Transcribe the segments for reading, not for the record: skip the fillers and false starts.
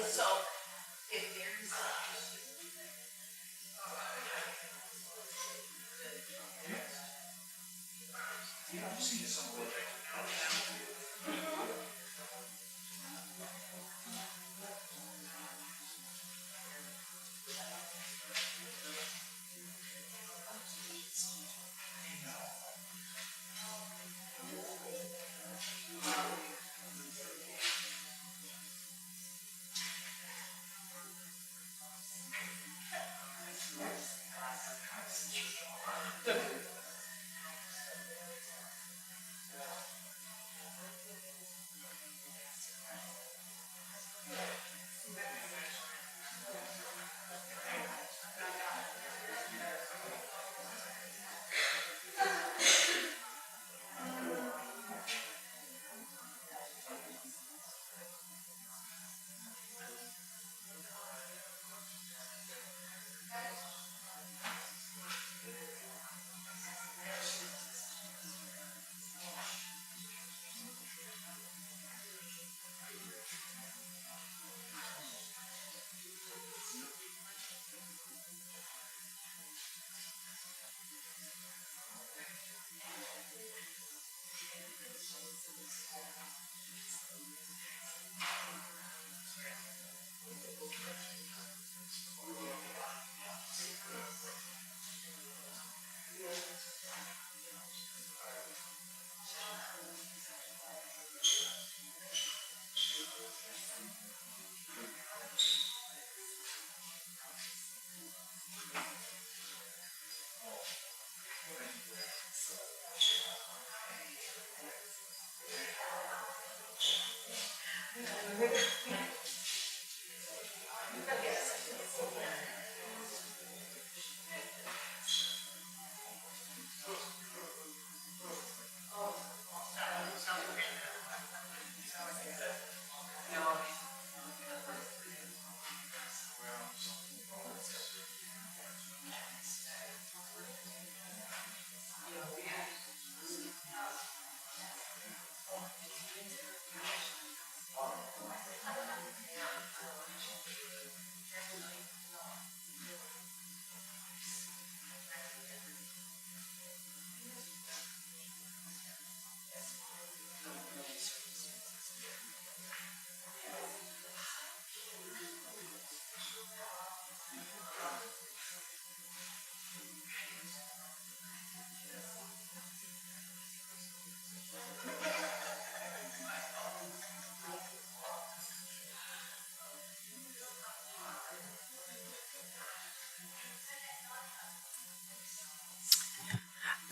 So if there's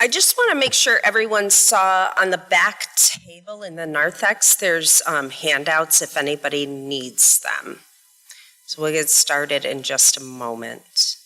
I just want to make sure everyone saw on the back table in the narthex, there's handouts if anybody needs them. So we'll get started in just a moment.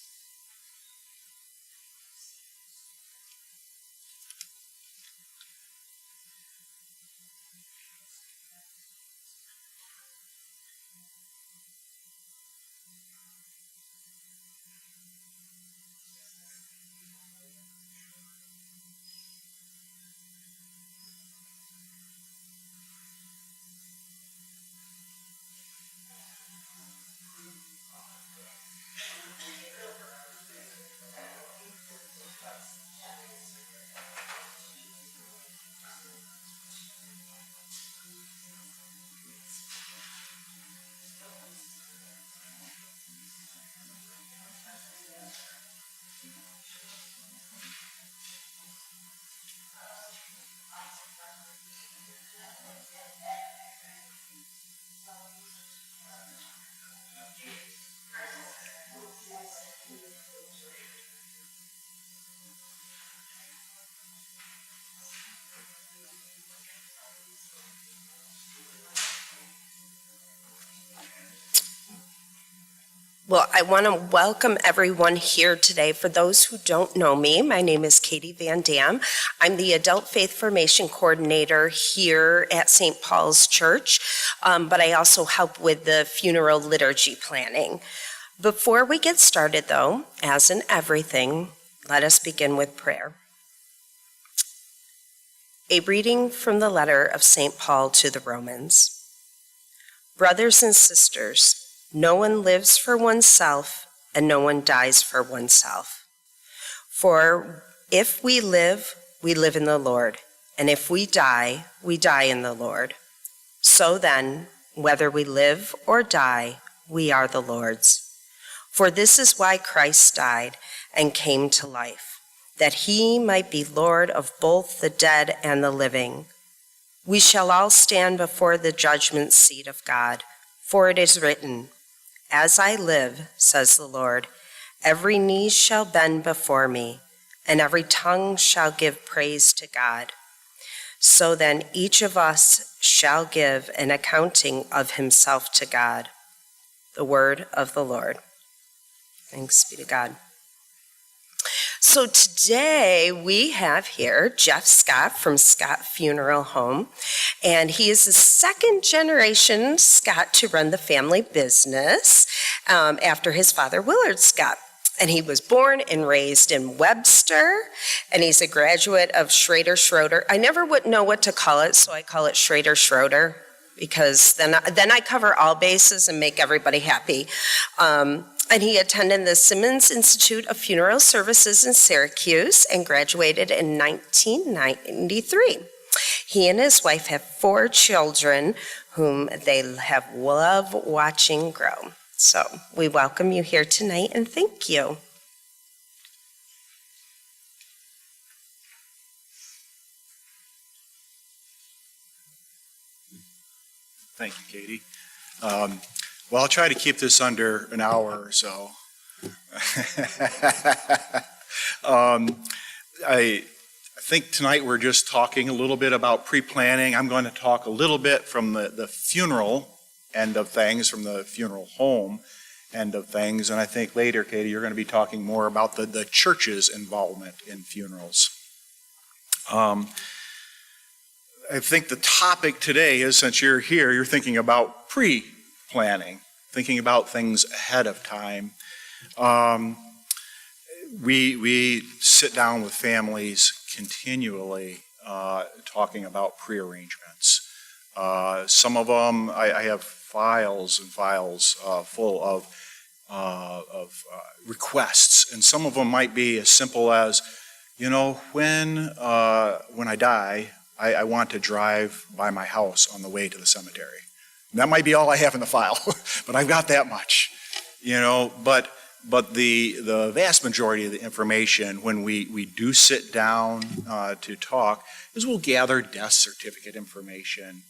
Well, I want to welcome everyone here today. For those who don't know me, my name is Katie Van Dam. I'm the Adult Faith Formation Coordinator here at St. Paul's Church, but I also help with the funeral liturgy planning. Before we get started, though, as in everything, let us begin with prayer. A reading from the letter of St. Paul to the Romans. Brothers and sisters, No one lives for oneself, and no one dies for oneself. For if we live in the Lord, and if we die in the Lord. So then, whether we live or die, we are the Lord's. For this is why Christ died and came to life, that he might be Lord of both the dead and the living. We shall all stand before the judgment seat of God, for it is written, "As I live, says the Lord, every knee shall bend before me, and every tongue shall give praise to God." So then each of us shall give an accounting of himself to God. The word of the Lord. Thanks be to God. So today we have here Jeff Scott from Scott Funeral Home, and he is the second generation Scott to run the family business after his father Willard Scott. And he was born and raised in Webster, and he's a graduate of Schrader. I never would know what to call it, so I call it Schrader, because then I cover all bases and make everybody happy. And he attended the Simmons Institute of Funeral Services in Syracuse and graduated in 1993. He and his wife have 4 children whom they have loved watching grow. So we welcome you here tonight and thank you. Thank you, Katie. Well, I'll try to keep this under an hour or so. I think tonight we're just talking a little bit about pre-planning. I'm going to talk a little bit from the funeral end of things, from the funeral home end of things, and I think later, Katie, you're going to be talking more about the church's involvement in funerals. I think the topic today is, since you're here, you're thinking about pre-planning, thinking about things ahead of time. We sit down with families continually talking about pre-arrangements. Some of them, I have files and files full of requests, and some of them might be as simple as, when I die, I want to drive by my house on the way to the cemetery. And that might be all I have in the file, but I've got that much, But the vast majority of the information, when we do sit down to talk, is we'll gather death certificate information.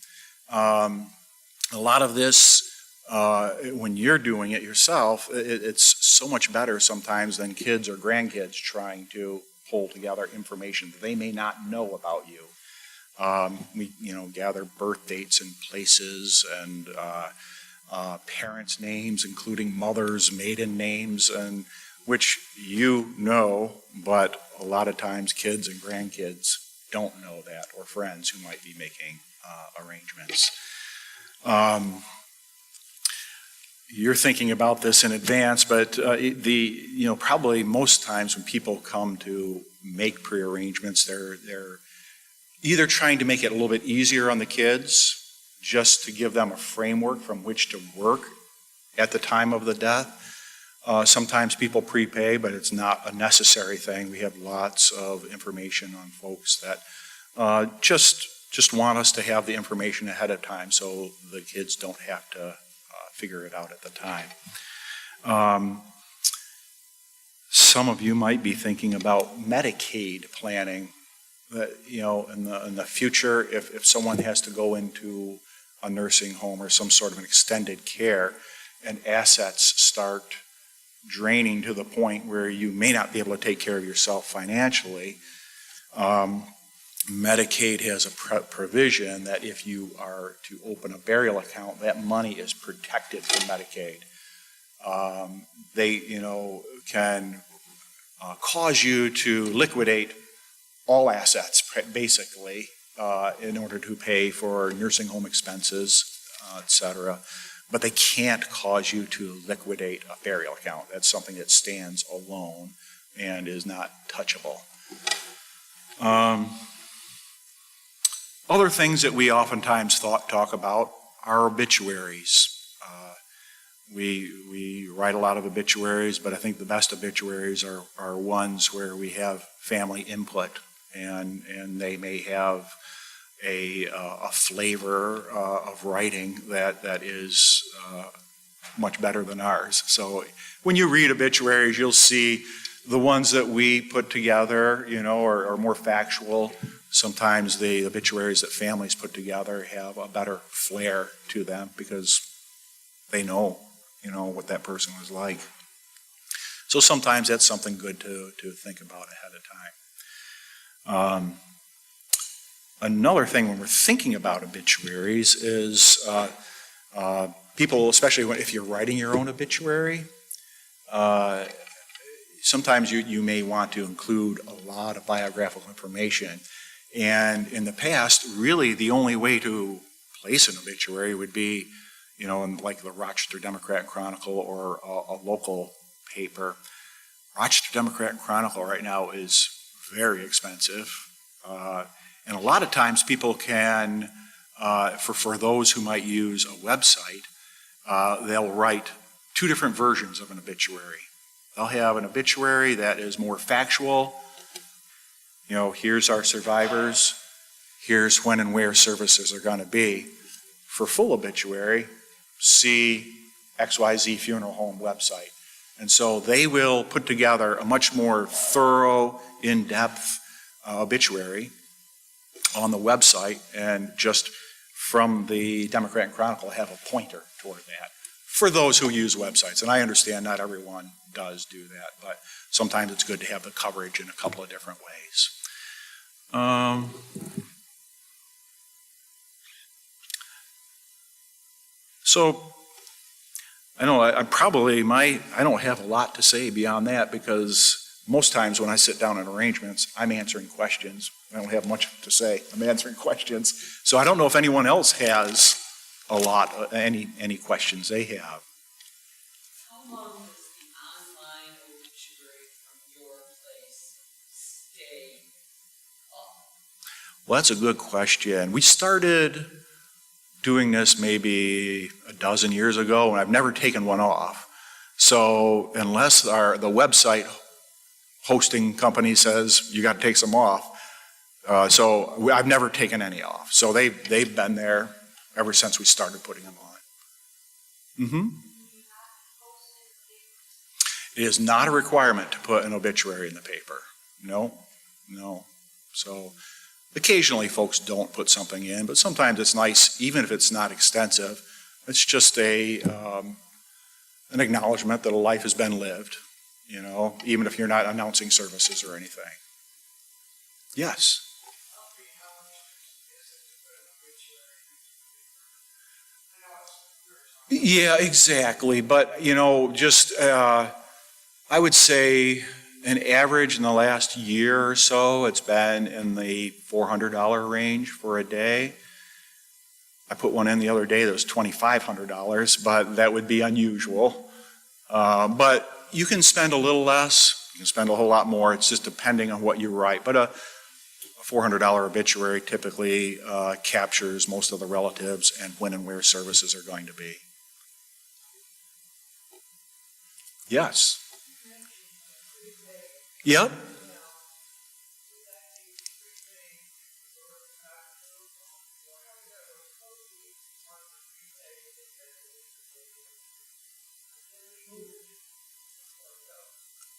A lot of this, when you're doing it yourself, it's so much better sometimes than kids or grandkids trying to pull together information that they may not know about you. We gather birth dates and places and parents' names, including mothers' maiden names, and which but a lot of times kids and grandkids don't know that, or friends who might be making arrangements. You're thinking about this in advance, but probably most times when people come to make pre-arrangements, they're either trying to make it a little bit easier on the kids, just to give them a framework from which to work at the time of the death. Sometimes people prepay, but it's not a necessary thing. We have lots of information on folks that just want us to have the information ahead of time so the kids don't have to figure it out at the time. Some of you might be thinking about Medicaid planning. That, in the future, if someone has to go into a nursing home or some sort of an extended care, and assets start draining to the point where you may not be able to take care of yourself financially, Medicaid has a provision that if you are to open a burial account, that money is protected from Medicaid. They, can cause you to liquidate all assets, basically, in order to pay for nursing home expenses, et cetera. But they can't cause you to liquidate a burial account. That's something that stands alone and is not touchable. Other things that we oftentimes talk about are obituaries. We write a lot of obituaries, but I think the best obituaries are ones where we have family input, and they may have a flavor of writing that is much better than ours. So when you read obituaries, you'll see the ones that we put together, are more factual. Sometimes the obituaries that families put together have a better flair to them because they know, what that person was like. So sometimes that's something good to think about ahead of time. Another thing when we're thinking about obituaries is people, especially if you're writing your own obituary, sometimes you may want to include a lot of biographical information. And in the past, really the only way to place an obituary would be, in like the Rochester Democrat and Chronicle or a local paper. Rochester Democrat and Chronicle right now is very expensive. And a lot of times people can, for those who might use a website, they'll write two different versions of an obituary. They'll have an obituary that is more factual. Here's our survivors. Here's when and where services are going to be. For full obituary, see XYZ Funeral Home website. And so they will put together a much more thorough, in-depth obituary on the website, and just from the Democrat and Chronicle have a pointer toward that for those who use websites. And I understand not everyone does do that, but sometimes it's good to have the coverage in a couple of different ways. So I know I don't have a lot to say beyond that, because most times when I sit down in arrangements, I'm answering questions. I don't have much to say. I'm answering questions. So I don't know if anyone else has any questions they have. How long does the online obituary from your place stay up? Well, that's a good question. We started doing this maybe a dozen years ago, and I've never taken one off. So unless the website hosting company says you got to take some off, so I've never taken any off. So they've been there ever since we started putting them on. Mm-hmm. It is not a requirement to put an obituary in the paper. No. So occasionally folks don't put something in, but sometimes it's nice, even if it's not extensive. It's just an acknowledgement that a life has been lived, even if you're not announcing services or anything. Yes? Yeah, exactly. But, I would say an average in the last year or so, it's been in the $400 range for a day. I put one in the other day that was $2,500, but that would be unusual. But you can spend a little less, you can spend a whole lot more. It's just depending on what you write. But a $400 obituary typically captures most of the relatives and when and where services are going to be. Yes. Yep.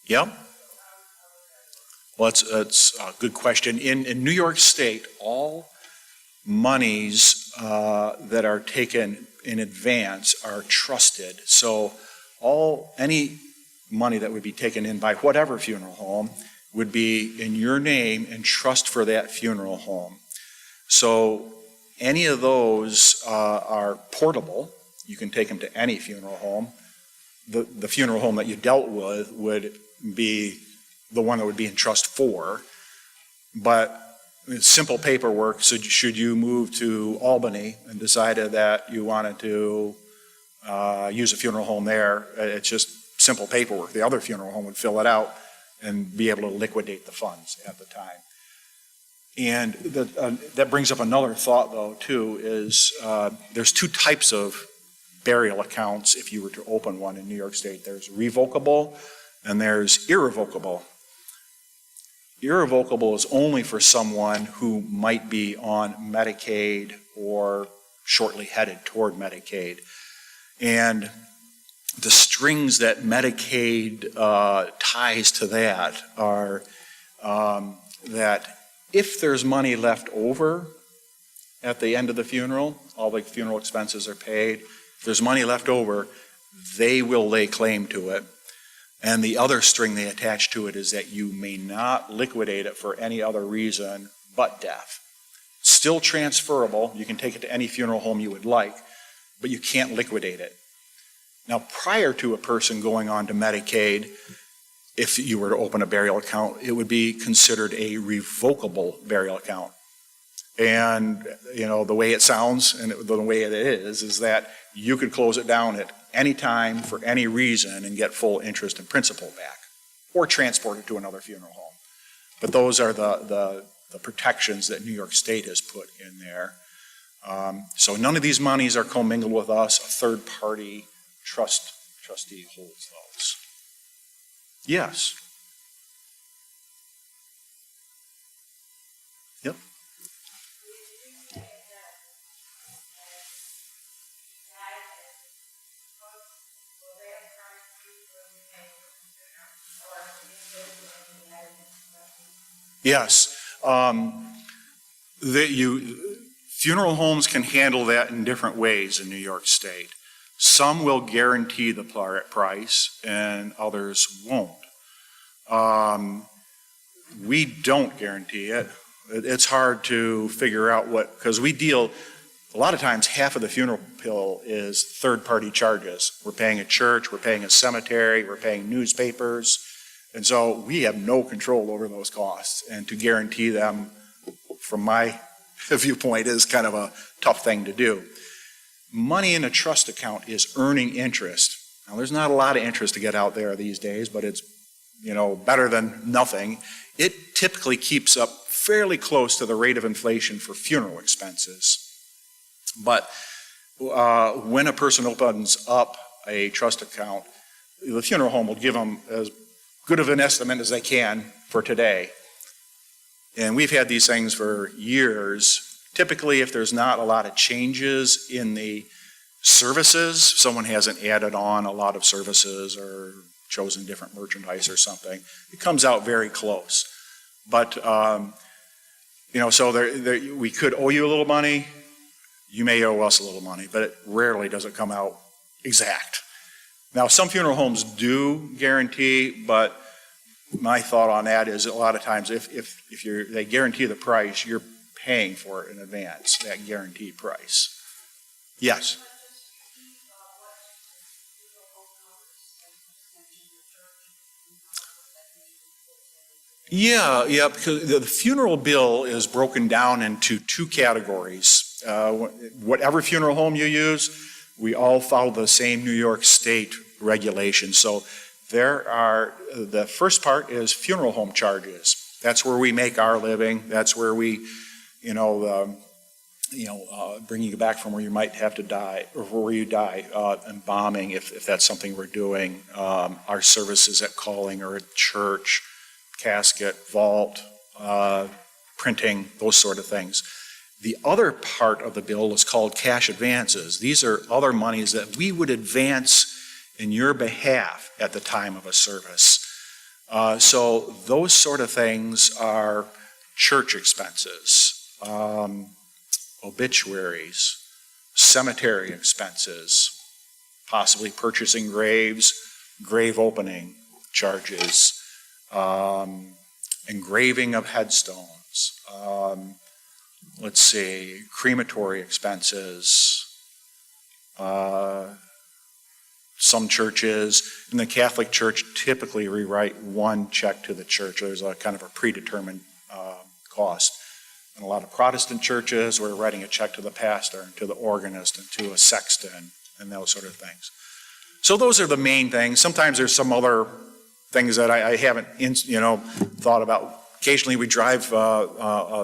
Yep. Well, it's a good question. In New York State, all monies that are taken in advance are trusted. So any money that would be taken in by whatever funeral home would be in your name and trust for that funeral home. So any of those are portable. You can take them to any funeral home. The funeral home that you dealt with would be the one that would be in trust for. But it's simple paperwork. So should you move to Albany and decided that you wanted to use a funeral home there, it's just simple paperwork. The other funeral home would fill it out and be able to liquidate the funds at the time. And that brings up another thought, though, too, is there's two types of burial accounts if you were to open one in New York State. There's revocable and there's irrevocable. Irrevocable is only for someone who might be on Medicaid or shortly headed toward Medicaid. And the strings that Medicaid ties to that are that if there's money left over at the end of the funeral, all the funeral expenses are paid, if there's money left over, they will lay claim to it. And the other string they attach to it is that you may not liquidate it for any other reason but death. Still transferable, you can take it to any funeral home you would like, but you can't liquidate it. Now, prior to a person going on to Medicaid, if you were to open a burial account, it would be considered a revocable burial account. And, you know, the way it sounds and the way it is that you could close it down at any time for any reason and get full interest and principal back, or transport it to another funeral home. But those are the protections that New York State has put in there. So none of these monies are commingled with us. A third-party trustee holds those. Yes. Yep. Yes. Funeral homes can handle that in different ways in New York State. Some will guarantee the price and others won't. We don't guarantee it. It's hard to figure out because we deal, a lot of times half of the funeral bill is third-party charges. We're paying a church, we're paying a cemetery, we're paying newspapers. And so we have no control over those costs. And to guarantee them, from my viewpoint, is kind of a tough thing to do. Money in a trust account is earning interest. Now, there's not a lot of interest to get out there these days, but it's, you know, better than nothing. It typically keeps up fairly close to the rate of inflation for funeral expenses. But when a person opens up a trust account, the funeral home will give them as good of an estimate as they can for today. And we've had these things for years. Typically, if there's not a lot of changes in the services, someone hasn't added on a lot of services or chosen different merchandise or something, it comes out very close. But, you know, so we could owe you a little money, you may owe us a little money, but it rarely does it come out exact. Now, some funeral homes do guarantee, but my thought on that is a lot of times if they guarantee the price, you're paying for it in advance, that guaranteed price. Yes? Yeah, because the funeral bill is broken down into two categories. Whatever funeral home you use, we all follow the same New York State regulations. So the first part is funeral home charges. That's where we make our living. That's where we, bring you back from where you might have to die, or where you die, embalming, if that's something we're doing. Our services at calling or at church, casket, vault, printing, those sort of things. The other part of the bill is called cash advances. These are other monies that we would advance in your behalf at the time of a service. So those sort of things are church expenses, obituaries, cemetery expenses, possibly purchasing graves, grave opening charges, engraving of headstones, crematory expenses. Some churches, in the Catholic Church, typically we write one check to the church. There's a kind of a predetermined cost. In a lot of Protestant churches, we're writing a check to the pastor, and to the organist, and to a sexton, and those sort of things. So those are the main things. Sometimes there's some other things that I haven't, thought about. Occasionally we drive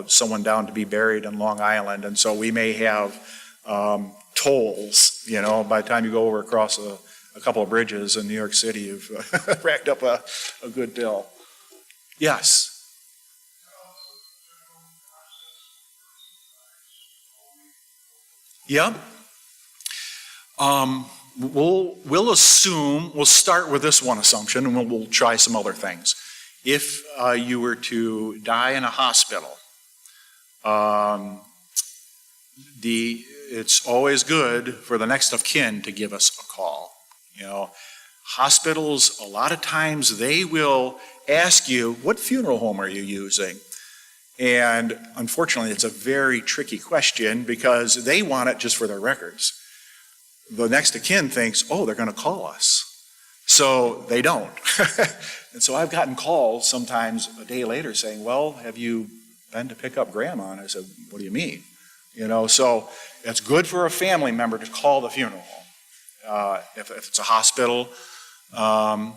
someone down to be buried in Long Island, and so we may have tolls, by the time you go over across a couple of bridges in New York City, you've racked up a good bill. Yes. Yep. We'll start with this one assumption, and we'll try some other things. If you were to die in a hospital, it's always good for the next of kin to give us a call. Hospitals, a lot of times they will ask you, what funeral home are you using? And unfortunately, it's a very tricky question because they want it just for their records. The next of kin thinks, oh, they're going to call us. So they don't. And so I've gotten calls sometimes a day later saying, well, have you been to pick up grandma? And I said, what do you mean? So it's good for a family member to call the funeral home. If it's a hospital. And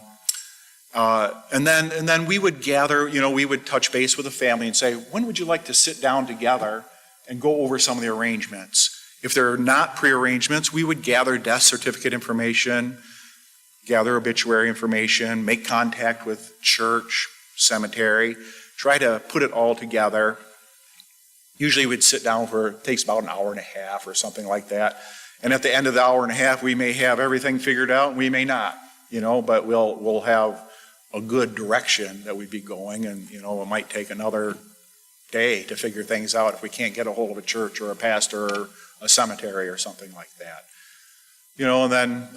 then we would gather, we would touch base with the family and say, when would you like to sit down together and go over some of the arrangements? If there are not pre-arrangements, we would gather death certificate information, gather obituary information, make contact with church, cemetery, try to put it all together. Usually we'd sit down it takes about an hour and a half or something like that. And at the end of the hour and a half, we may have everything figured out, we may not, but we'll have a good direction that we'd be going, and it might take another day to figure things out if we can't get a hold of a church or a pastor or a cemetery or something like that. And then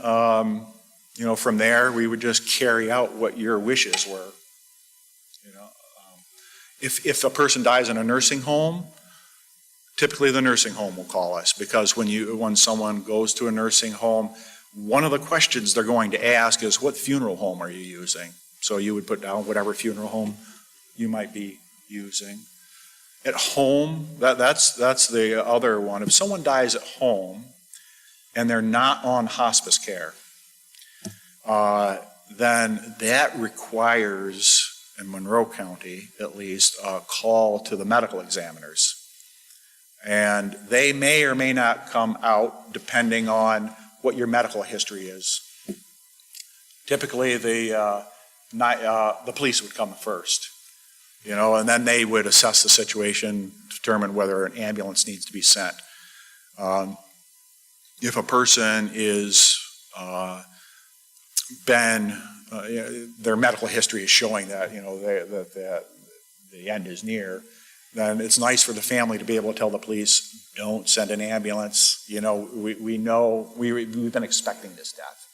from there we would just carry out what your wishes were. If a person dies in a nursing home, typically the nursing home will call us, because when someone goes to a nursing home, one of the questions they're going to ask is, what funeral home are you using? So you would put down whatever funeral home you might be using. At home, that's the other one. If someone dies at home and they're not on hospice care, then that requires, in Monroe County at least, a call to the medical examiners. And they may or may not come out depending on what your medical history is. Typically, the police would come first, and then they would assess the situation, determine whether an ambulance needs to be sent. If a person is their medical history is showing that that the end is near, then it's nice for the family to be able to tell the police, don't send an ambulance. We know we've been expecting this death.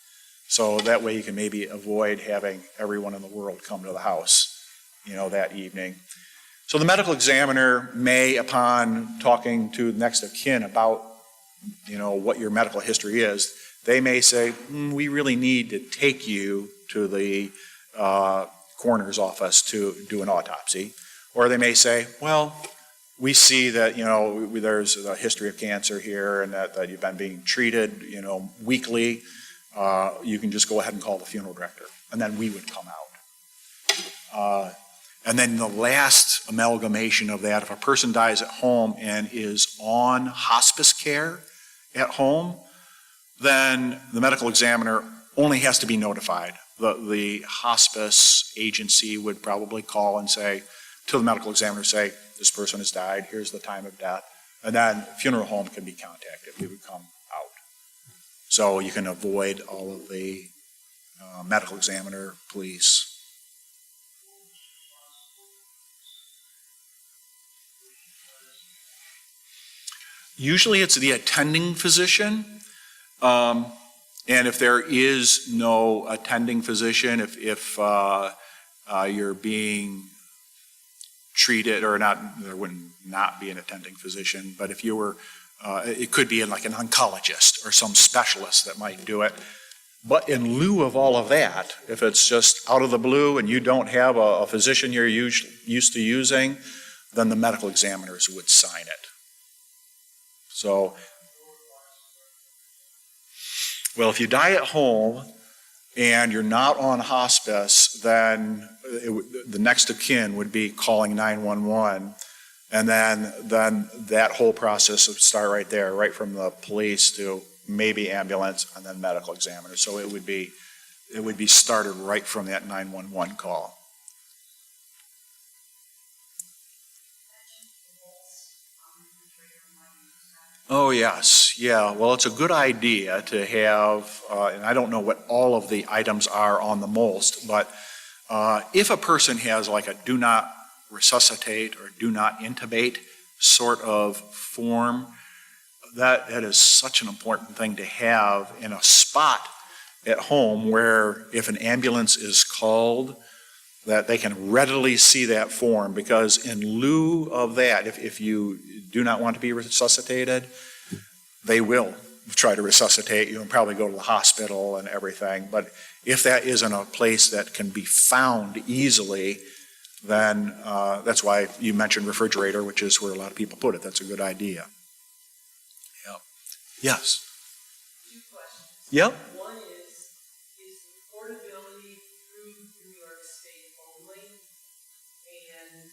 So that way you can maybe avoid having everyone in the world come to the house, that evening. So the medical examiner may, upon talking to the next of kin about, what your medical history is, they may say, we really need to take you to the coroner's office to do an autopsy. Or they may say, well, we see that, there's a history of cancer here and that you've been being treated, weekly. You can just go ahead and call the funeral director. And then we would come out. And then the last amalgamation of that, if a person dies at home and is on hospice care at home, then the medical examiner only has to be notified. The hospice agency would probably call and say, to the medical examiner, say, this person has died, here's the time of death. And then funeral home can be contacted. We would come out. So you can avoid all of the medical examiner, police. Usually it's the attending physician. And if there is no attending physician, if you're being treated or not, there would not be an attending physician. But if you were, it could be like an oncologist or some specialist that might do it. But in lieu of all of that, if it's just out of the blue and you don't have a physician you're used to using, then the medical examiners would sign it. So, well, if you die at home and you're not on hospice, then the next of kin would be calling 911 And then that whole process would start right there, right from the police to maybe ambulance and then medical examiner. So it would be started right from that 911 call. Oh, yes. Yeah. Well, it's a good idea to have, and I don't know what all of the items are on the MOLST, but if a person has like a do not resuscitate or do not intubate sort of form, that is such an important thing to have in a spot at home where if an ambulance is called, that they can readily see that form, because in lieu of that, if you do not want to be resuscitated, they will try to resuscitate you and probably go to the hospital and everything. But if that isn't a place that can be found easily, then that's why you mentioned refrigerator, which is where a lot of people put it. That's a good idea. Yep. Yes. 2 questions. Yep. One is the portability through New York State only? And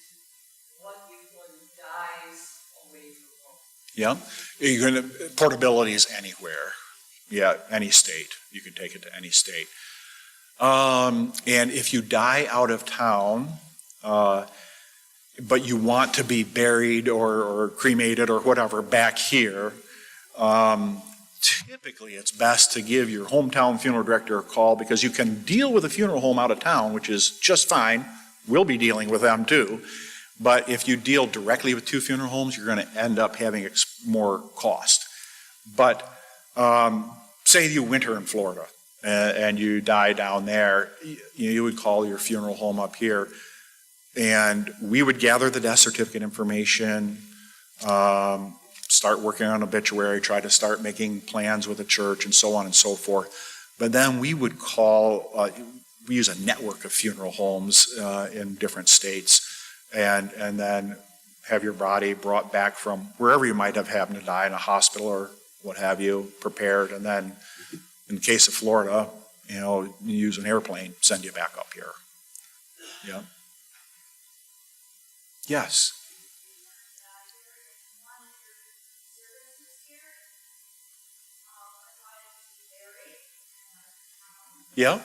what if one dies away from home? Yeah. Portability is anywhere. Yeah, any state. You can take it to any state. And if you die out of town, but you want to be buried or cremated or whatever back here, typically it's best to give your hometown funeral director a call, because you can deal with a funeral home out of town, which is just fine. We'll be dealing with them too. But if you deal directly with 2 funeral homes, you're going to end up having more cost. But say you winter in Florida and you die down there, you would call your funeral home up here, and we would gather the death certificate information, start working on obituary, try to start making plans with the church and so on and so forth. But then we would call, we use a network of funeral homes in different states, and then have your body brought back from wherever you might have happened to die, in a hospital or what have you, prepared, and then in the case of Florida, you use an airplane, send you back up here. Yeah. Yes. Yeah.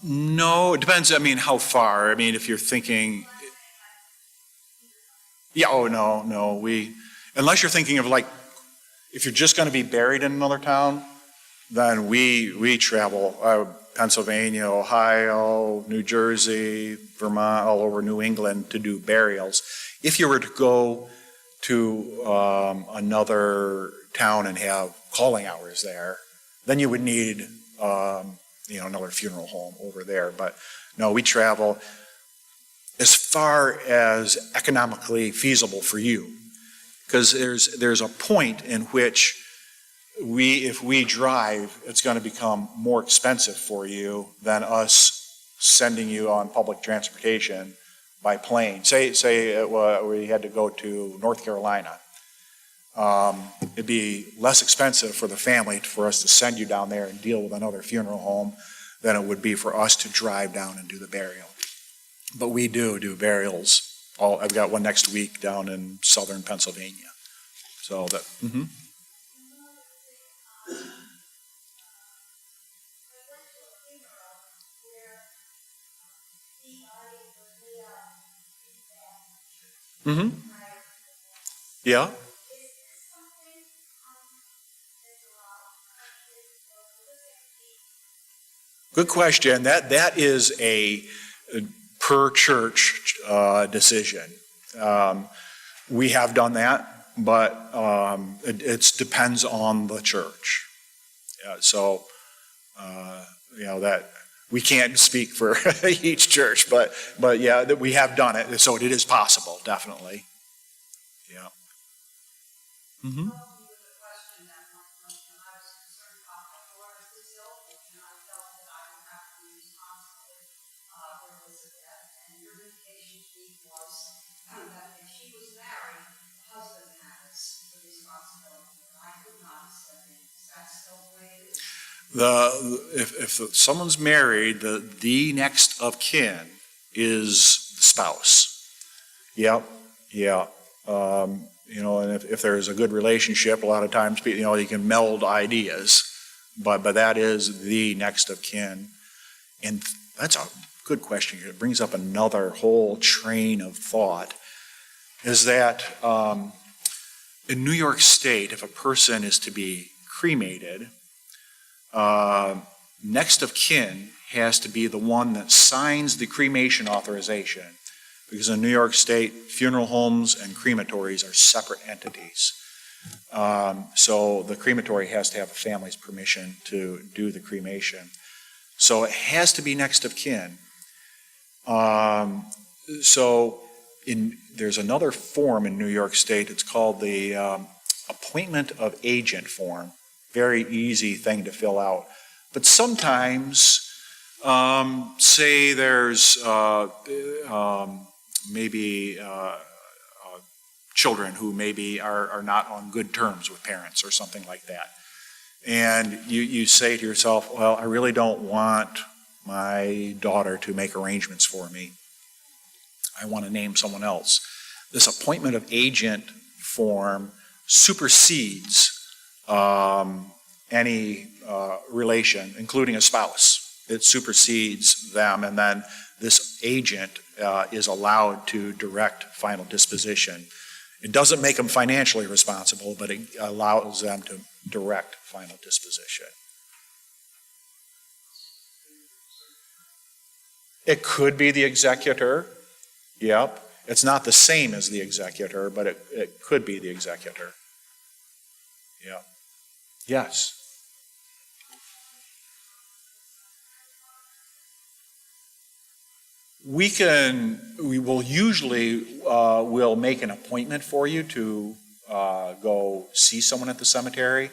No, it depends. I mean, how far? I mean, if you're thinking, yeah. Oh, no. Unless you're thinking of like, if you're just going to be buried in another town, then we travel Pennsylvania, Ohio, New Jersey, Vermont, all over New England to do burials. If you were to go to another town and have calling hours there, then you would need another funeral home over there. But no, we travel as far as economically feasible for you, because there's a point in which if we drive, it's going to become more expensive for you than us sending you on public transportation by plane. Say we had to go to North Carolina. It'd be less expensive for the family for us to send you down there and deal with another funeral home than it would be for us to drive down and do the burial. But we do burials. I've got one next week down in southern Pennsylvania. So that. Mm-hmm. Mm-hmm. Yeah. Good question. That is a per church decision. We have done that, but it depends on the church. So that we can't speak for each church, but yeah, that we have done it. So it is possible, definitely. Yeah. Mm-hmm. If someone's married, the next of kin is the spouse. Yep, yeah. And if there's a good relationship, a lot of times, you can meld ideas, but that is the next of kin. And that's a good question. It brings up another whole train of thought, is that in New York State, if a person is to be cremated, next of kin has to be the one that signs the cremation authorization. Because in New York State, funeral homes and crematories are separate entities. So the crematory has to have a family's permission to do the cremation. So it has to be next of kin. There's another form in New York State. It's called the appointment of agent form. Very easy thing to fill out. But sometimes, say there's maybe children who maybe are not on good terms with parents or something like that. And you say to yourself, well, I really don't want my daughter to make arrangements for me. I want to name someone else. This appointment of agent form supersedes any relation, including a spouse. It supersedes them, and then this agent is allowed to direct final disposition. It doesn't make them financially responsible, but it allows them to direct final disposition. It could be the executor. Yep. It's not the same as the executor, but it could be the executor. Yeah. Yes. We will usually will make an appointment for you to go see someone at the cemetery,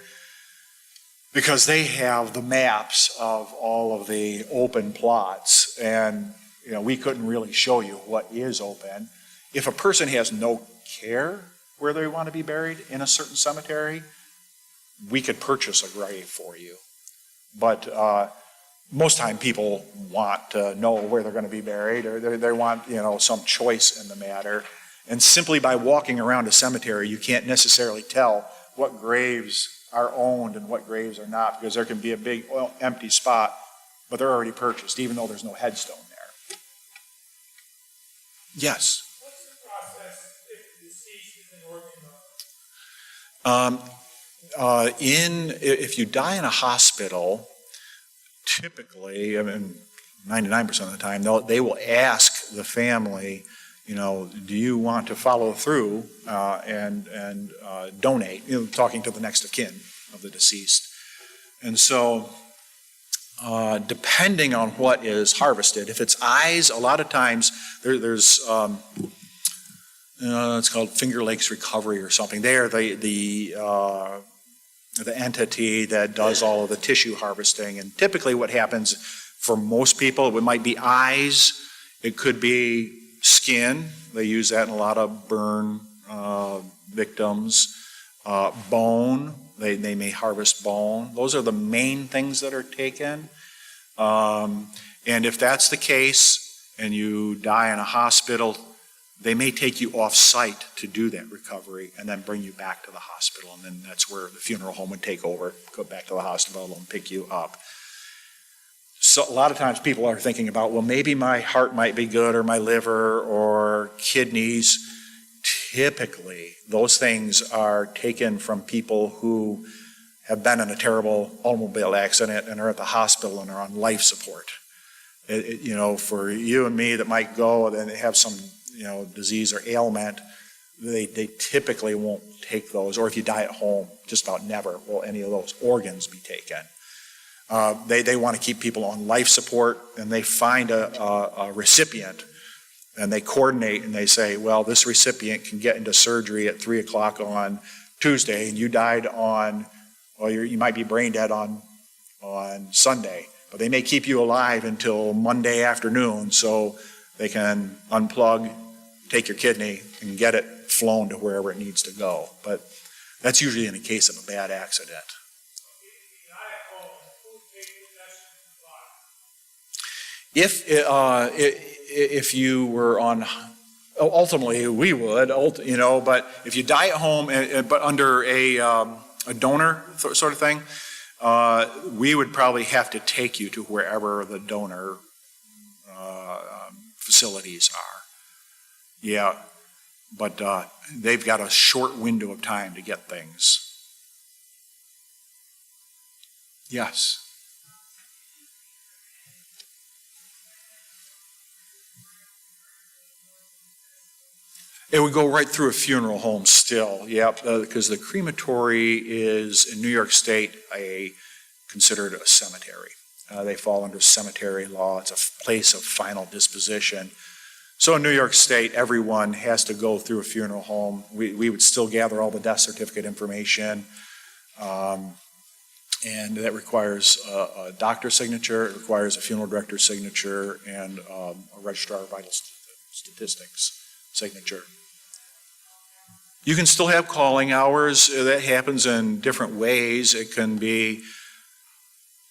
because they have the maps of all of the open plots, and we couldn't really show you what is open. If a person has no care where they want to be buried in a certain cemetery, we could purchase a grave for you. But most time people want to know where they're going to be buried, or they want some choice in the matter. And simply by walking around a cemetery, you can't necessarily tell what graves are owned and what graves are not, because there can be a big empty spot, but they're already purchased, even though there's no headstone there. Yes? What's the process if the deceased is an organ donor? If you die in a hospital, typically, 99% of the time, they will ask the family, do you want to follow through and donate? Talking to the next of kin of the deceased. And so, depending on what is harvested, if it's eyes, a lot of times there's it's called Finger Lakes Recovery or something. They are the entity that does all of the tissue harvesting. And typically what happens for most people, it might be eyes, it could be skin. They use that in a lot of burn victims. Bone, they may harvest bone. Those are the main things that are taken. And if that's the case and you die in a hospital, they may take you off-site to do that recovery and then bring you back to the hospital. And then that's where the funeral home would take over, go back to the hospital and pick you up. So a lot of times people are thinking about, well, maybe my heart might be good, or my liver or kidneys. Typically, those things are taken from people who have been in a terrible automobile accident and are at the hospital and are on life support. For you and me that might go and have some disease or ailment, they typically won't take those. Or if you die at home, just about never will any of those organs be taken. They want to keep people on life support, and they find a recipient, and they coordinate and they say, well, this recipient can get into surgery at 3 o'clock on Tuesday, and you died you might be brain dead on Sunday, but they may keep you alive until Monday afternoon so they can unplug, take your kidney, and get it flown to wherever it needs to go. But that's usually in the case of a bad accident. The If you were on, ultimately we would, but if you die at home, but under a donor sort of thing, we would probably have to take you to wherever the donor facilities are. Yeah, but they've got a short window of time to get things. Yes. It would go right through a funeral home still, yep, because the crematory is, in New York State, considered a cemetery. They fall under cemetery law. It's a place of final disposition. So in New York State, everyone has to go through a funeral home. We would still gather all the death certificate information, and that requires a doctor's signature, it requires a funeral director's signature, and a registrar of vital statistics signature. You can still have calling hours. That happens in different ways. It can be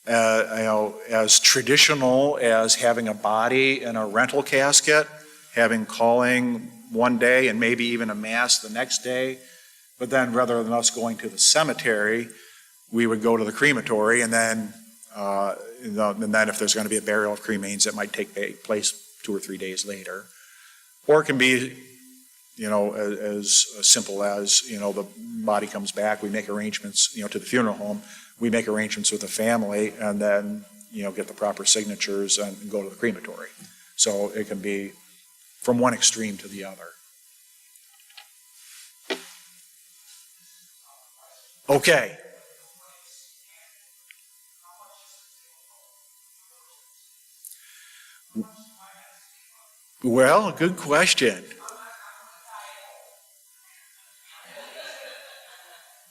as traditional as having a body in a rental casket, having calling one day and maybe even a mass the next day. But then rather than us going to the cemetery, we would go to the crematory, and then if there's going to be a burial of cremains, it might take place 2 or 3 days later. Or it can be, as simple as, the body comes back, we make arrangements, to the funeral home, we make arrangements with the family, and then, get the proper signatures and go to the crematory. So it can be from one extreme to the other. Okay. Well, good question.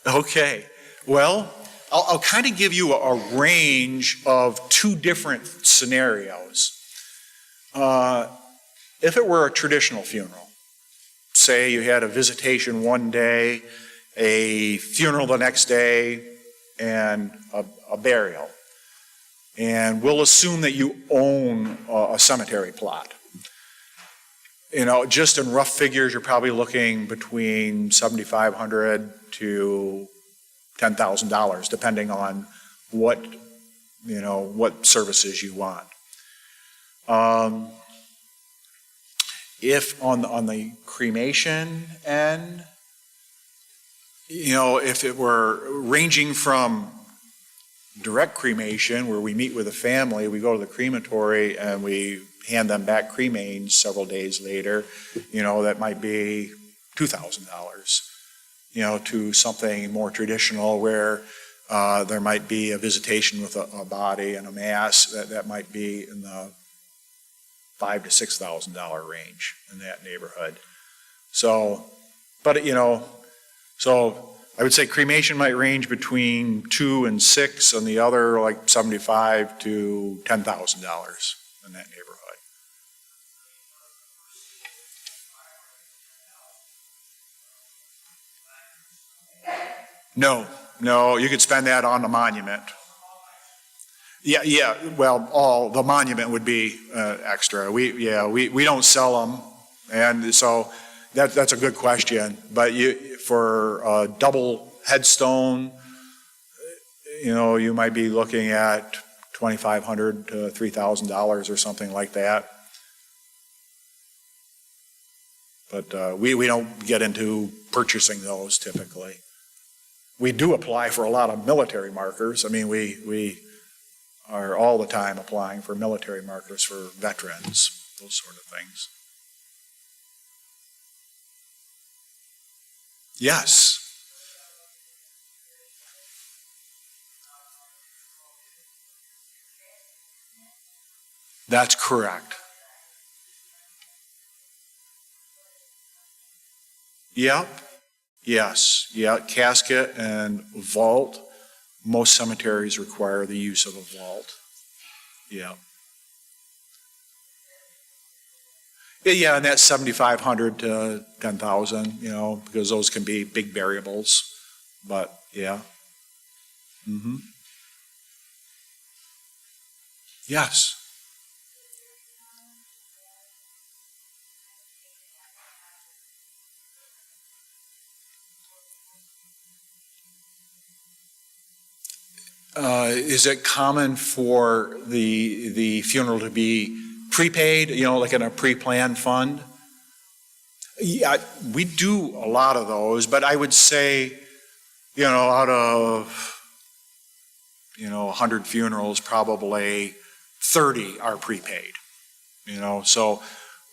Okay. Well, I'll kind of give you a range of 2 different scenarios. If it were a traditional funeral, say you had a visitation one day, a funeral the next day, and a burial. And we'll assume that you own a cemetery plot. Just in rough figures, you're probably looking between $7,500 to $10,000, depending on what services you want. If on the cremation end, if it were ranging from direct cremation, where we meet with the family, we go to the crematory and we hand them back cremains several days later, that might be $2,000, to something more traditional where there might be a visitation with a body and a mass that might be in the $5,000 to $6,000 range in that neighborhood. So I would say cremation might range between $2,000 and $6,000, and the other like $75,000 to $10,000 in that neighborhood. No, you could spend that on the monument. Yeah. Well, the monument would be extra. We don't sell them, and so that's a good question. But for a double headstone, you might be looking at $2,500 to $3,000 or something like that. But we don't get into purchasing those typically. We do apply for a lot of military markers. I mean, we are all the time applying for military markers for veterans, those sort of things. Yes. That's correct. Yep. Yes. Yeah. Casket and vault. Most cemeteries require the use of a vault. Yeah. Yeah, and that's $7,500 to $10,000, because those can be big variables. But yeah. Mm-hmm. Yes. Is it common for the funeral to be prepaid, like in a pre-planned fund? Yeah, we do a lot of those, but I would say, out of, 100 funerals, probably 30 are prepaid. So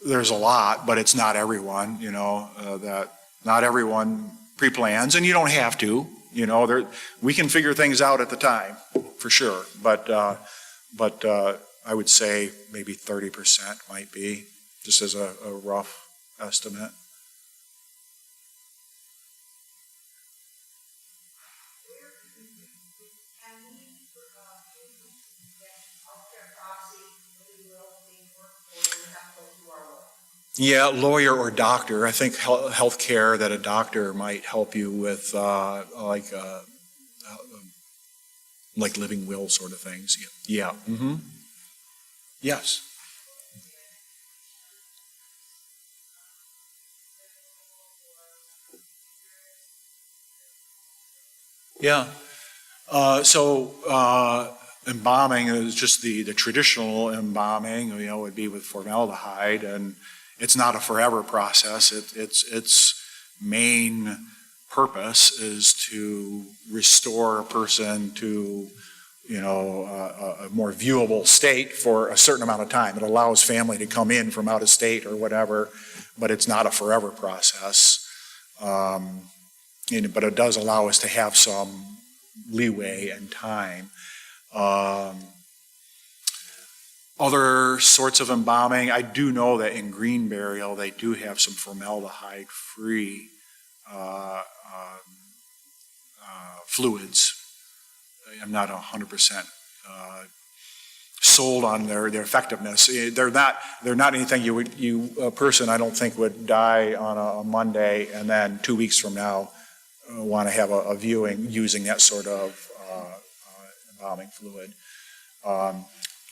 there's a lot, but it's not everyone, that not everyone pre-plans, and you don't have to, we can figure things out at the time, for sure. But I would say maybe 30% might be, just as a rough estimate. Yeah, lawyer or doctor. I think healthcare, that a doctor might help you with like living will sort of things. Yeah. Mm-hmm. Yes. Yeah. So embalming is just the traditional embalming, would be with formaldehyde, and it's not a forever process. Its main purpose is to restore a person to, a more viewable state for a certain amount of time. It allows family to come in from out of state or whatever, but it's not a forever process. But it does allow us to have some leeway and time. Other sorts of embalming, I do know that in green burial they do have some formaldehyde-free fluids. I'm not 100% sold on their effectiveness. They're not anything a person I don't think would die on a Monday and then 2 weeks from now want to have a viewing using that sort of embalming fluid.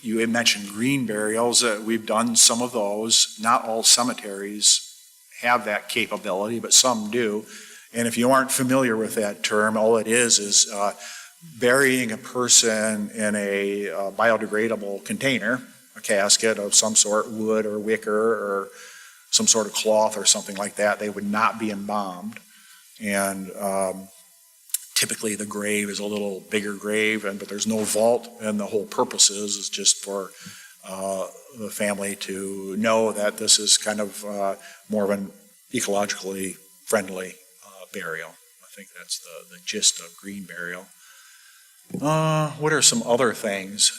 You had mentioned green burials. We've done some of those. Not all cemeteries have that capability, but some do. And if you aren't familiar with that term, all it is burying a person in a biodegradable container, a casket of some sort, wood or wicker or some sort of cloth or something like that. They would not be embalmed. And typically the grave is a little bigger grave, but there's no vault, and the whole purpose is just for the family to know that this is kind of more of an ecologically friendly burial. I think that's the gist of green burial. What are some other things?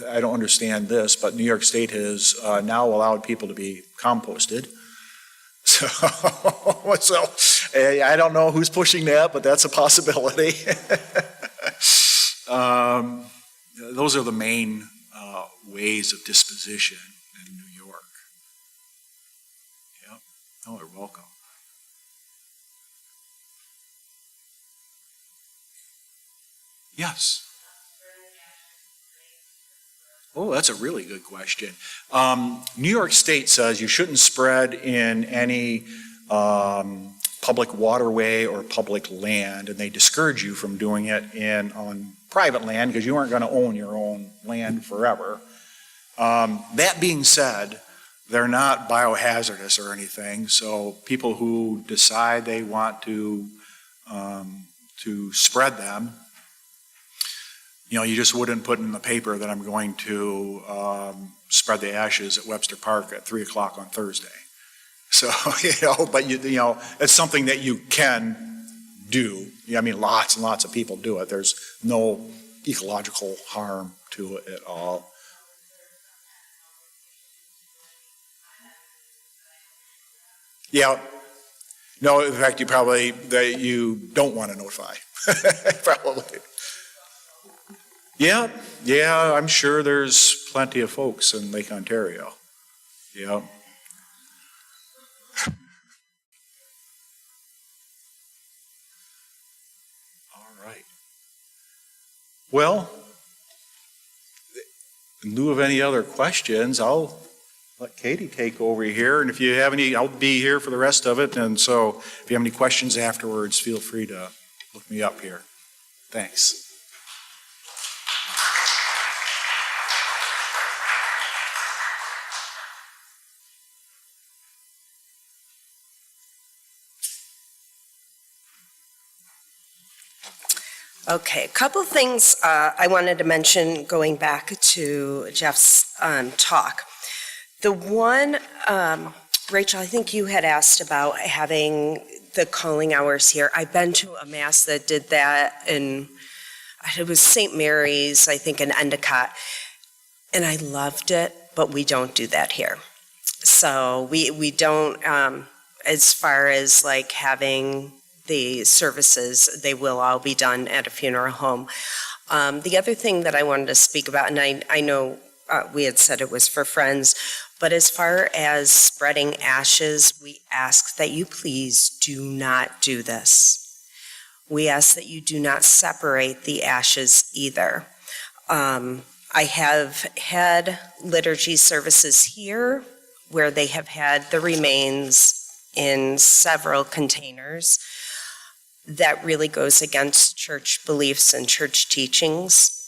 I don't understand this, but New York State has now allowed people to be composted. So I don't know who's pushing that, but that's a possibility. Those are the main ways of disposition in New York. Yep. Oh, you're welcome. Yes. Oh, that's a really good question. New York State says you shouldn't spread in any public waterway or public land, and they discourage you from doing it on private land because you aren't going to own your own land forever. That being said, they're not biohazardous or anything, so people who decide they want to spread them, you just wouldn't put in the paper that I'm going to spread the ashes at Webster Park at 3 o'clock on Thursday. So, but it's something that you can do. I mean, lots and lots of people do it. There's no ecological harm to it at all. Yeah. No, in fact, you don't want to notify. Probably. Yeah, I'm sure there's plenty of folks in Lake Ontario. Yeah. All right. Well, in lieu of any other questions, I'll let Katie take over here. And if you have any, I'll be here for the rest of it. And so if you have any questions afterwards, feel free to look me up here. Thanks. Okay, a couple things I wanted to mention going back to Jeff's talk. The one, Rachel, I think you had asked about having the calling hours here. I've been to a mass that did that in, it was St. Mary's, I think in Endicott, and I loved it, but we don't do that here. So we don't, as far as like having the services, they will all be done at a funeral home. The other thing that I wanted to speak about, and I know we had said it was for friends, but as far as spreading ashes, we ask that you please do not do this. We ask that you do not separate the ashes either. I have had liturgy services here where they have had the remains in several containers. That really goes against church beliefs and church teachings.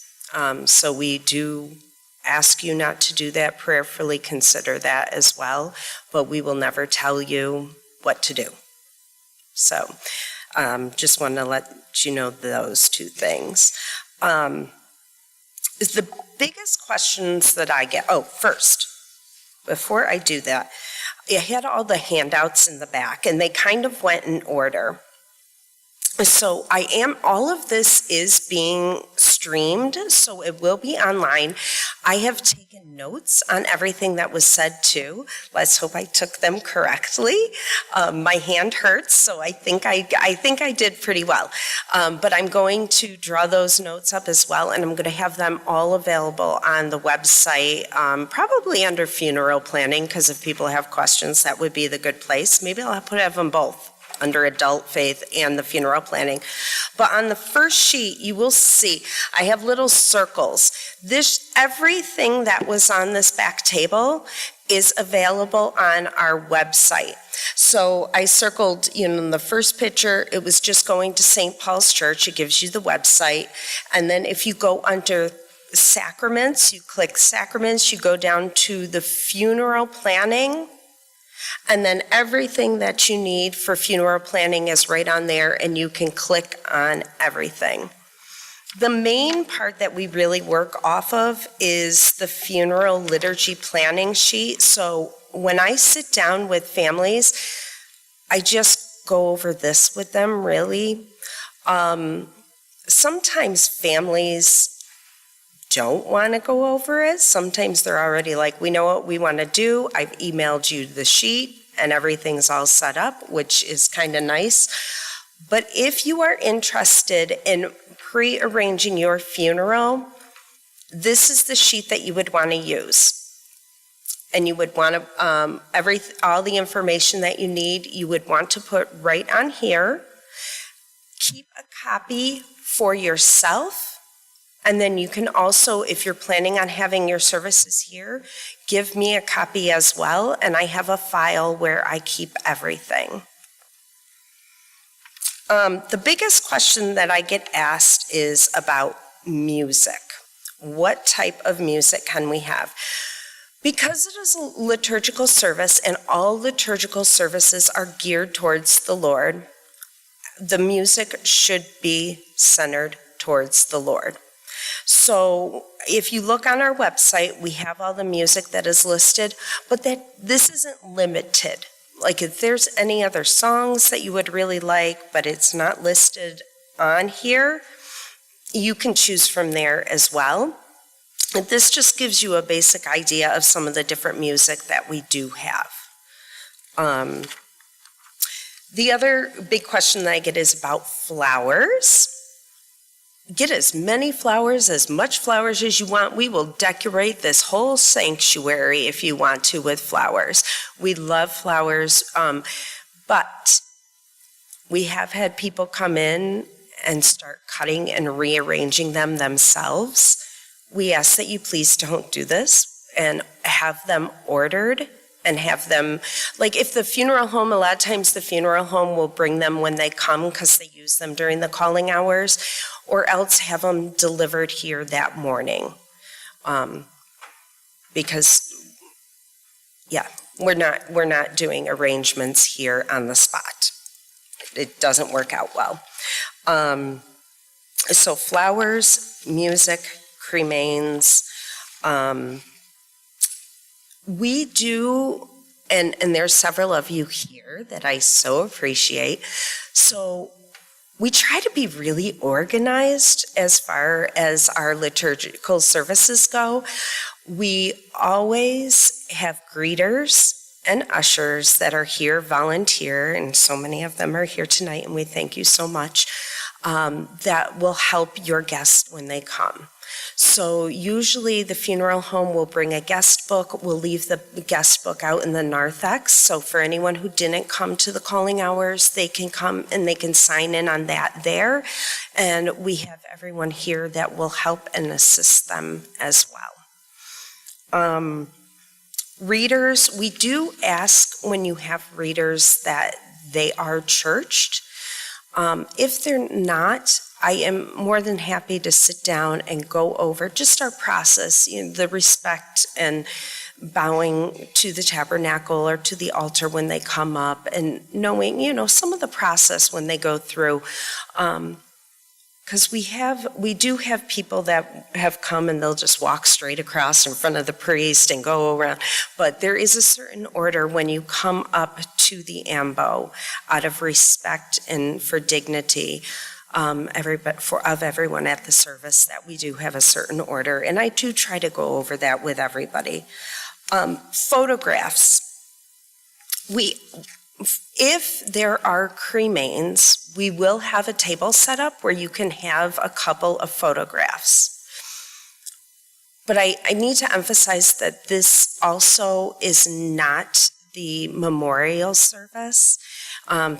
So we do ask you not to do that, prayerfully consider that as well, but we will never tell you what to do. So just want to let you know those two things. The biggest questions that I get, first, before I do that, I had all the handouts in the back and they kind of went in order. So all of this is being streamed, so it will be online. I have taken notes on everything that was said too. Let's hope I took them correctly. My hand hurts, so I think I did pretty well. But I'm going to draw those notes up as well, and I'm going to have them all available on the website, probably under funeral planning, because if people have questions, that would be the good place. Maybe I'll have them both, under adult faith and the funeral planning. But on the first sheet, you will see, I have little circles. Everything that was on this back table is available on our website. So I circled, in the first picture, it was just going to St. Paul's Church. It gives you the website. And then if you go under sacraments, you click sacraments, you go down to the funeral planning, and then everything that you need for funeral planning is right on there, and you can click on everything. The main part that we really work off of is the funeral liturgy planning sheet. So when I sit down with families, I just go over this with them, really. Sometimes families don't want to go over it. Sometimes they're already like, we know what we want to do. I've emailed you the sheet and everything's all set up, which is kind of nice. But if you are interested in pre-arranging your funeral, this is the sheet that you would want to use. And you would want to, all the information that you need, you would want to put right on here. Keep a copy for yourself. And then you can also, if you're planning on having your services here, give me a copy as well, and I have a file where I keep everything. The biggest question that I get asked is about music. What type of music can we have? Because it is a liturgical service and all liturgical services are geared towards the Lord, the music should be centered towards the Lord. So if you look on our website, we have all the music that is listed, but this isn't limited. Like if there's any other songs that you would really like, but it's not listed on here, you can choose from there as well. And this just gives you a basic idea of some of the different music that we do have. The other big question that I get is about flowers. Get as many flowers, as much flowers as you want. We will decorate this whole sanctuary if you want to with flowers. We love flowers, but we have had people come in and start cutting and rearranging them themselves. We ask that you please don't do this and have them ordered and have them, like if the funeral home, a lot of times the funeral home will bring them when they come because they use them during the calling hours, or else have them delivered here that morning. Because, yeah, we're not doing arrangements here on the spot. It doesn't work out well. So flowers, music, cremains. We do, and there's several of you here that I so appreciate. So we try to be really organized as far as our liturgical services go. We always have greeters and ushers that are here, volunteer, and so many of them are here tonight, and we thank you so much, that will help your guests when they come. So usually the funeral home will bring a guest book. We'll leave the guest book out in the narthex. So for anyone who didn't come to the calling hours, they can come and they can sign in on that there. And we have everyone here that will help and assist them as well. Readers, we do ask when you have readers that they are churched. If they're not, I am more than happy to sit down and go over just our process, the respect and bowing to the tabernacle or to the altar when they come up, and knowing, some of the process when they go through. Because we do have people that have come and they'll just walk straight across in front of the priest and go around. But there is a certain order when you come up to the ambo out of respect and for dignity of everyone at the service, that we do have a certain order. And I do try to go over that with everybody. Photographs. If there are cremains, we will have a table set up where you can have a couple of photographs. But I need to emphasize that this also is not the memorial service or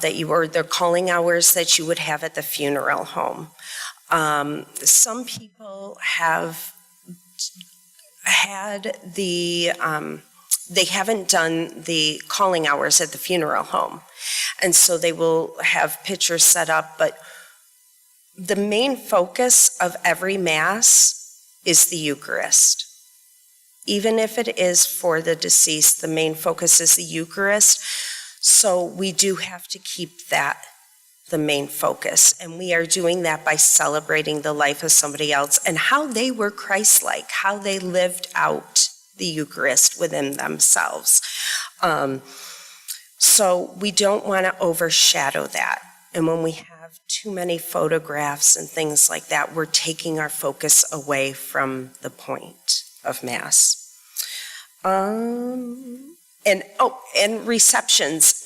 the calling hours that you would have at the funeral home. Some people have had they haven't done the calling hours at the funeral home. And so they will have pictures set up, but the main focus of every Mass is the Eucharist. Even if it is for the deceased, the main focus is the Eucharist. So we do have to keep that the main focus. And we are doing that by celebrating the life of somebody else and how they were Christ-like, how they lived out the Eucharist within themselves. So we don't want to overshadow that. And when we have too many photographs and things like that, we're taking our focus away from the point of Mass. And receptions.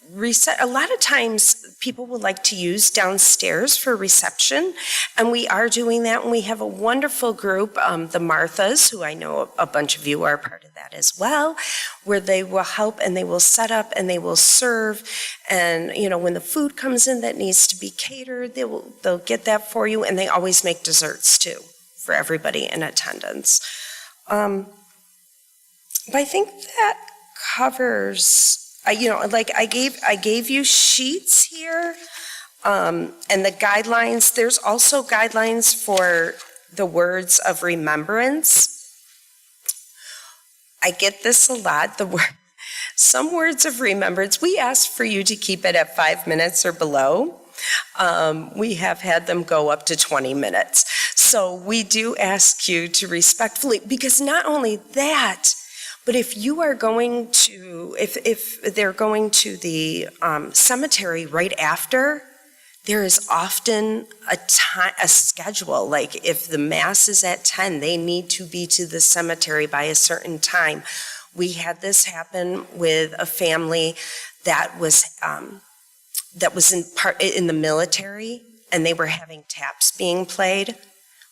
A lot of times people would like to use downstairs for reception, and we are doing that, and we have a wonderful group, the Marthas, who I know a bunch of you are part of that as well, where they will help and they will set up and they will serve, and when the food comes in that needs to be catered, they'll get that for you, and they always make desserts too for everybody in attendance. But I think that covers. I gave you sheets here, and the guidelines. There's also guidelines for the words of remembrance. I get this a lot. Some words of remembrance, we ask for you to keep it at 5 minutes or below. We have had them go up to 20 minutes. So we do ask you to respectfully, because not only that, but if you are going to, if they're going to the cemetery right after, there is often a schedule. Like if the Mass is at 10, they need to be to the cemetery by a certain time. We had this happen with a family that was in the military, and they were having taps being played.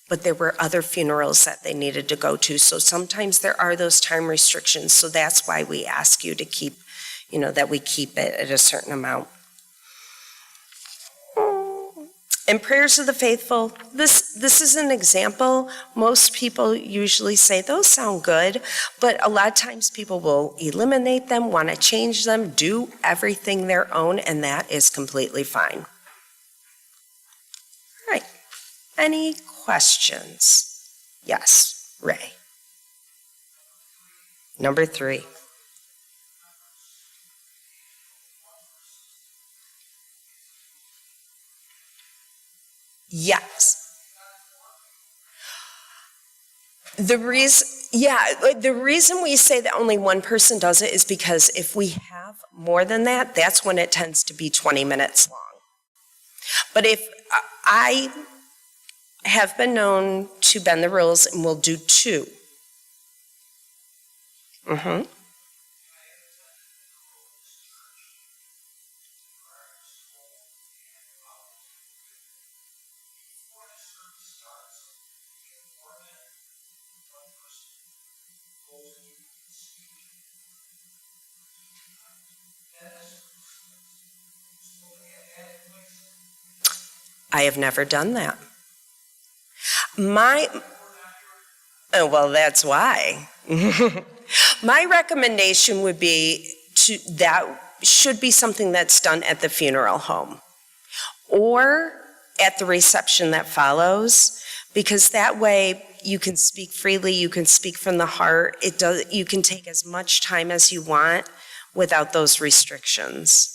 But there were other funerals that they needed to go to. So sometimes there are those time restrictions. So that's why we ask you to keep, that we keep it at a certain amount. And prayers of the faithful, this is an example. Most people usually say, those sound good, but a lot of times people will eliminate them, want to change them, do everything their own, and that is completely fine. All right, any questions? Yes, Ray. Number 3. Yes. The reason we say that only one person does it is because if we have more than that, that's when it tends to be 20 minutes long. But if I have been known to bend the rules and we'll do 2. Mm-hmm. I have never done that. Well, that's why. My recommendation would be that should be something that's done at the funeral home or at the reception that follows, because that way you can speak freely, you can speak from the heart. You can take as much time as you want without those restrictions.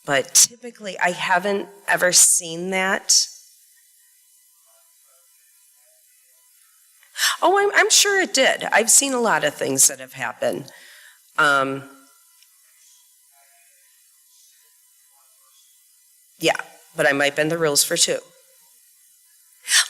But typically, I haven't ever seen that. Oh, I'm sure it did. I've seen a lot of things that have happened. Yeah, but I might bend the rules for 2.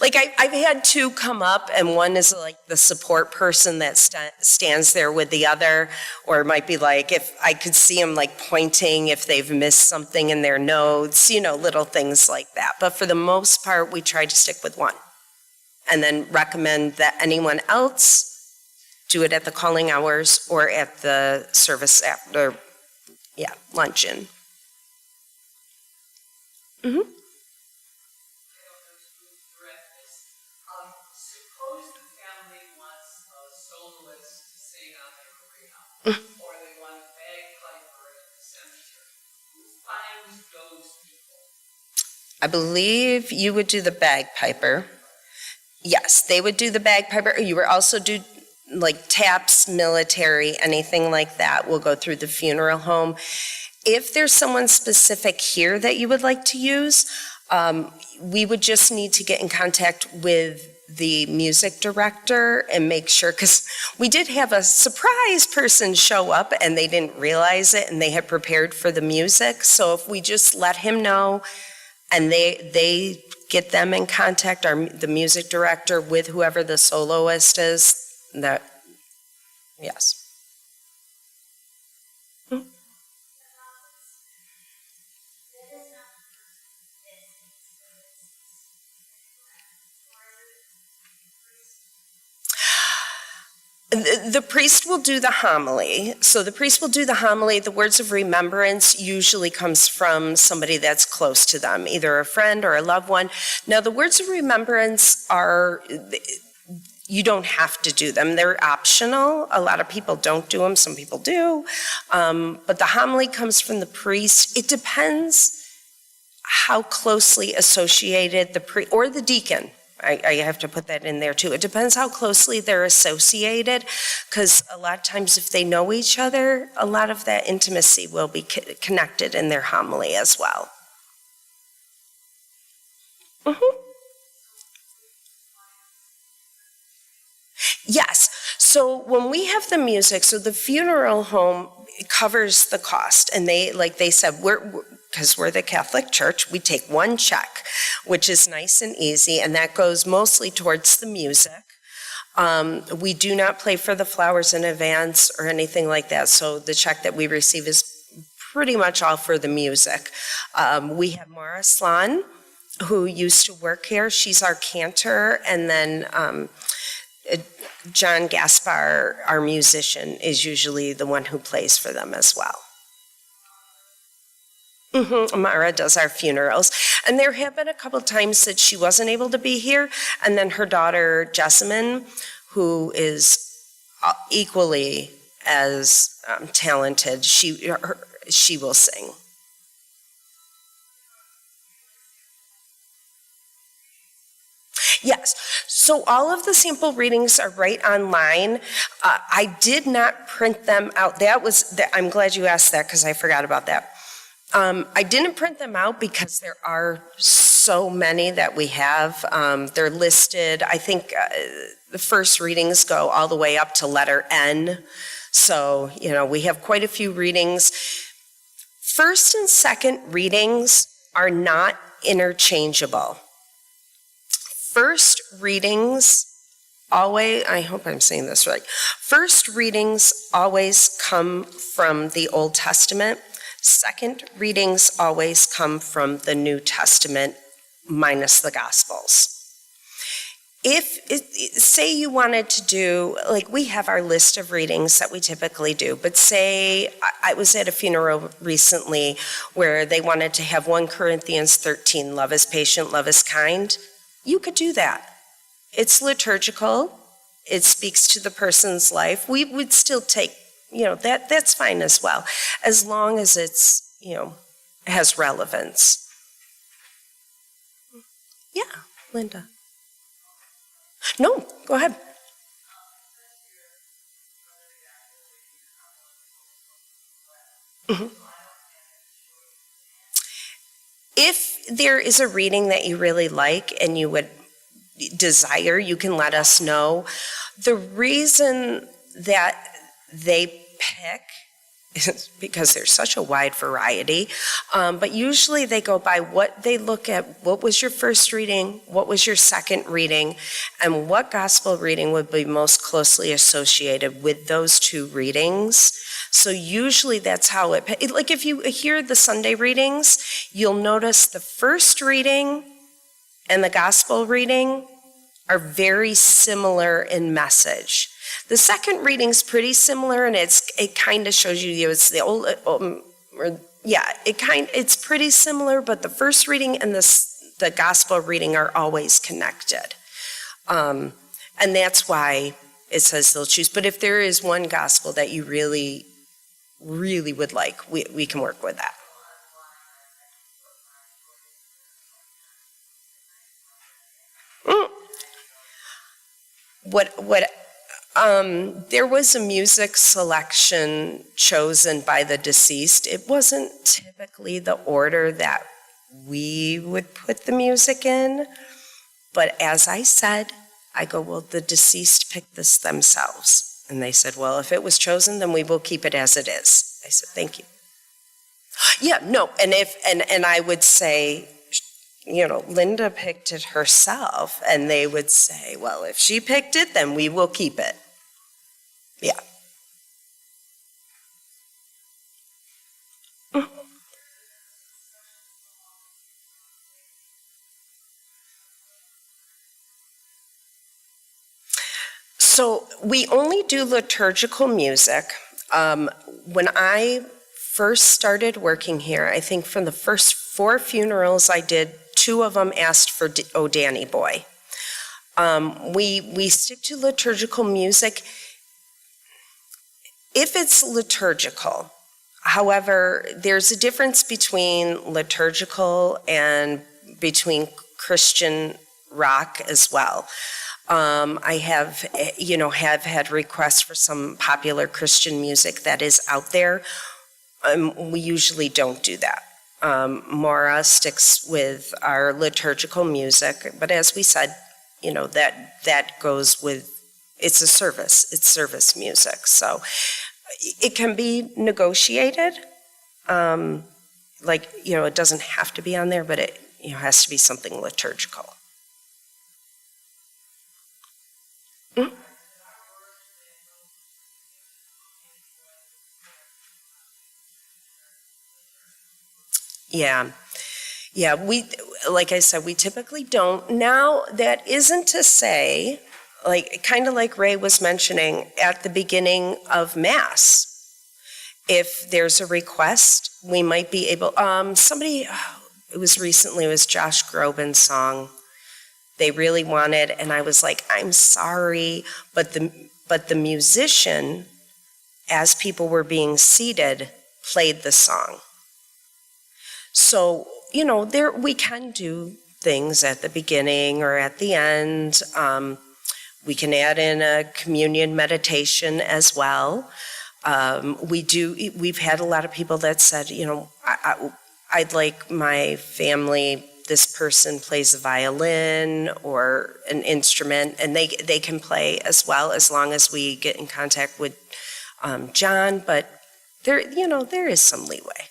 Like I've had 2 come up, and one is like the support person that stands there with the other, or it might be like if I could see them like pointing if they've missed something in their notes, little things like that. But for the most part, we try to stick with 1. And then recommend that anyone else do it at the calling hours or at the service after, luncheon. Mm-hmm. Suppose the family wants a soloist to sing on their arena, or they want a bagpiper at the cemetery. Who finds those people? I believe you would do the bagpiper. Yes, they would do the bagpiper. You would also do like taps, military, anything like that will go through the funeral home. If there's someone specific here that you would like to use, we would just need to get in contact with the music director and make sure, because we did have a surprise person show up and they didn't realize it and they had prepared for the music. So if we just let him know and they get them in contact, the music director with whoever the soloist is, that, yes. The priest will do the homily. So the priest will do the homily. The words of remembrance usually comes from somebody that's close to them, either a friend or a loved one. Now, the words of remembrance you don't have to do them. They're optional. A lot of people don't do them. Some people do. But the homily comes from the priest. It depends how closely associated the priest or the deacon. I have to put that in there too. It depends how closely they're associated, because a lot of times if they know each other, a lot of that intimacy will be connected in their homily as well. Mm-hmm. Yes. So when we have the music, so the funeral home covers the cost, and they said, because we're the Catholic Church, we take 1 check, which is nice and easy, and that goes mostly towards the music. We do not pay for the flowers in advance or anything like that, so the check that we receive is pretty much all for the music. We have Mara Slan, who used to work here. She's our cantor, and then John Gaspar, our musician, is usually the one who plays for them as well. Mm-hmm. Mara does our funerals. And there have been a couple times that she wasn't able to be here, and then her daughter, Jessamine, who is equally as talented, she will sing. Yes, so all of the sample readings are right online. I did not print them out. I'm glad you asked that, because I forgot about that. I didn't print them out because there are so many that we have. They're listed, I think the first readings go all the way up to letter N. So, we have quite a few readings. First and second readings are not interchangeable. First readings always, I hope I'm saying this right, first readings always come from the Old Testament. Second readings always come from the New Testament, minus the Gospels. Say you wanted to do, we have our list of readings that we typically do, but say I was at a funeral recently where they wanted to have 1 Corinthians 13, love is patient, love is kind. You could do that. It's liturgical. It speaks to the person's life. We would still take, that's fine as well, as long as it's, has relevance. Yeah, Linda. No, go ahead. Mm-hmm. If there is a reading that you really like and you would desire, you can let us know. The reason that they pick is because there's such a wide variety, but usually they go by what they look at. What was your first reading? What was your second reading? And what gospel reading would be most closely associated with those 2 readings? So usually that's how if you hear the Sunday readings, you'll notice the first reading and the gospel reading are very similar in message. The second reading's pretty similar, and it kind of shows you it's the old, it's pretty similar, but the first reading and the gospel reading are always connected. And that's why it says they'll choose. But if there is one gospel that you really, really would like, we can work with that. There was a music selection chosen by the deceased. It wasn't typically the order that we would put the music in, but as I said, I go, well, the deceased picked this themselves. And they said, well, if it was chosen, then we will keep it as it is. I said, thank you. Yeah, no, and I would say, Linda picked it herself, and they would say, well, if she picked it, then we will keep it. Yeah. So we only do liturgical music. When I first started working here, I think from the first 4 funerals I did, 2 of them asked for "Oh Danny Boy." We stick to liturgical music if it's liturgical. However, there's a difference between liturgical and between Christian rock as well. I have had requests for some popular Christian music that is out there. We usually don't do that. Maura sticks with our liturgical music, but as we said, that goes with, it's service music. So it can be negotiated. It doesn't have to be on there, but it has to be something liturgical. Mm-hmm. Yeah, like I said, we typically don't. Now, that isn't to say, kind of like Ray was mentioning at the beginning of Mass, if there's a request, we might be able, it was Josh Groban's song they really wanted, and I was like, I'm sorry, but the musician, as people were being seated, played the song. So, we can do things at the beginning or at the end. We can add in a communion meditation as well. We've had a lot of people that said, I'd like my family this person plays a violin or an instrument, and they can play as well as long as we get in contact with John, but there is some leeway.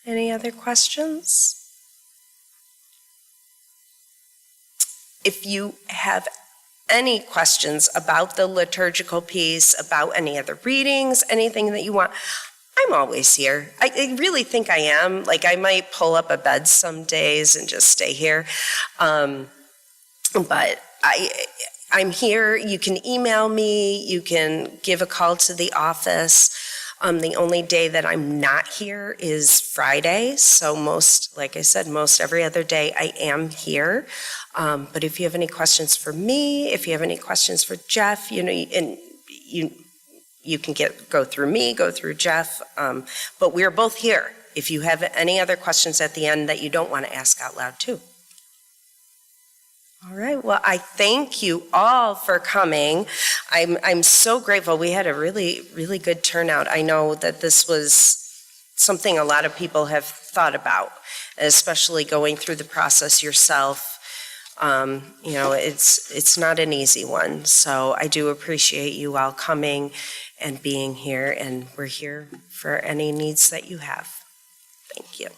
Any other questions? If you have any questions about the liturgical piece, about any other readings, anything that you want, I'm always here. I really think I am. Like, I might pull up a bed some days and just stay here. But I'm here. You can email me. You can give a call to the office. The only day that I'm not here is Friday. So like I said, most every other day I am here. But if you have any questions for me, if you have any questions for Jeff, and you can go through me, go through Jeff. But we're both here if you have any other questions at the end that you don't want to ask out loud too. All right, well, I thank you all for coming. I'm so grateful. We had a really, really good turnout. I know that this was something a lot of people have thought about, especially going through the process yourself. It's not an easy one. So I do appreciate you all coming and being here, and we're here for any needs that you have. Thank you.